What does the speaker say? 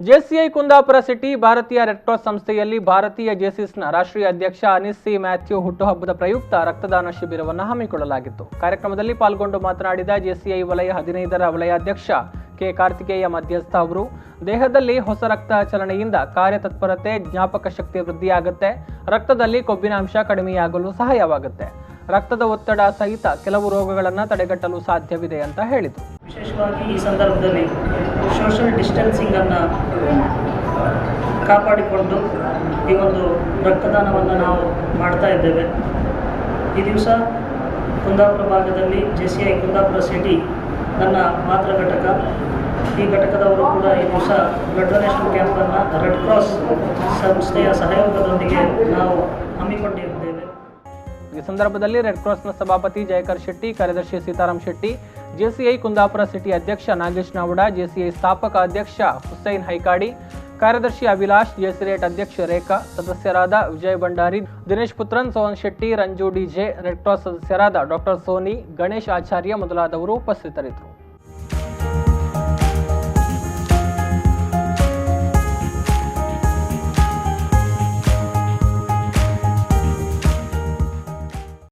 JCI Kundapura city ಭಾರತೀಯ red cross ಸಂಸ್ಥೆಯಲ್ಲಿ ಭಾರತೀಯ ಜೆಸಿಸ್ನ ರಾಷ್ಟ್ರೀಯ ಅಧ್ಯಕ್ಷ ಅನಿಸ್ ಸಿ ಮ್ಯಾಥ್ಯೂ ಹುಟ್ಟುಹಬ್ಬದ ಪ್ರಯುಕ್ತ ರಕ್ತದಾನ ಶಿಬಿರವನ್ನು ಹಮ್ಮಿಕೊಳ್ಳಲಾಗಿತ್ತು. ಕಾರ್ಯಕ್ರಮದಲ್ಲಿ ಪಾಲ್ಗೊಂಡು ಮಾತನಾಡಿದ ಜೆಸಿಐ ವಲಯ 15ರ ವಲಯಾಧ್ಯಕ್ಷ ಕೆ ಕಾರ್ತಿಕೇಯ ಮಧ್ಯಸ್ಥ ಅವರು, ದೇಹದಲ್ಲಿ ಹೊಸ ರಕ್ತ ಚಲನೆಯಿಂದ ಕಾರ್ಯತತ್ಪರತೆ, ಜ್ಞಾಪಕ ಶಕ್ತಿ ವೃದ್ಧಿಯಾಗುತ್ತೆ, ರಕ್ತದಲ್ಲಿ ಕೊಬ್ಬಿನಾಂಶ ಕಡಿಮೆಯಾಗಲು ಸಹಾಯವಾಗುತ್ತೆ, ರಕ್ತದ ಒತ್ತಡ ಸಹಿತ ಕೆಲವು ರೋಗಗಳನ್ನು ತಡೆಗಟ್ಟಲು ಸಾಧ್ಯವಿದೆ ಅಂತ ಹೇಳಿದರು. ವಿಶೇಷವಾಗಿ ಈ ಸಂದರ್ಭದಲ್ಲಿ ಸೋಷಿಯಲ್ ಡಿಸ್ಟೆನ್ಸಿಂಗ್ ಅನ್ನು ಕಾಪಾಡಿಕೊಂಡು ಈ ಒಂದು ರಕ್ತದಾನವನ್ನು ನಾವು ಮಾಡ್ತಾ ಇದ್ದೇವೆ. ಈ ದಿವಸ ಕುಂದಾಪುರ ಭಾಗದಲ್ಲಿ ಜೆಸಿಐ ಕುಂದಾಪುರ ಸಿಟಿ ನನ್ನ ಮಾತೃ ಘಟಕ, ಈ ಘಟಕದವರು ಕೂಡ ಈ ದಿವಸ ಬ್ಲಡ್ ಡೊನೇಷನ್ ಕ್ಯಾಂಪನ್ನು ರೆಡ್ ಕ್ರಾಸ್ ಸಂಸ್ಥೆಯ ಸಹಯೋಗದೊಂದಿಗೆ ನಾವು ಹಮ್ಮಿಕೊಂಡಿದ್ದೇವೆ. ಈ ಸಂದರ್ಭದಲ್ಲಿ ರೆಡ್ ಕ್ರಾಸ್ನ ಸಭಾಪತಿ ಜಯಕರ್ ಶೆಟ್ಟಿ, ಕಾರ್ಯದರ್ಶಿ ಸೀತಾರಾಮ್ ಶೆಟ್ಟಿ, ಜೆಸಿಐ ಕುಂದಾಪುರ ಸಿಟಿ ಅಧ್ಯಕ್ಷ ನಾಗೇಶ್ ನಾವಡ, ಜೆಸಿಐ ಸ್ಥಾಪಕ ಅಧ್ಯಕ್ಷ ಹುಸೈನ್ ಹೈಕಾಡಿ, ಕಾರ್ಯದರ್ಶಿ ಅಭಿಲಾಷ್, ಜೆಸಿರೇಟ್ ಅಧ್ಯಕ್ಷ ರೇಖಾ, ಸದಸ್ಯರಾದ Vijay Bhandari, Dinesh Puthran, Sohan Shetty, Ranju DJ, red cross ಸದಸ್ಯರಾದ ಡಾಕ್ಟರ್ ಸೋನಿ, ಗಣೇಶ್ ಆಚಾರ್ಯ ಮೊದಲಾದವರು ಉಪಸ್ಥಿತರಿದ್ದರು.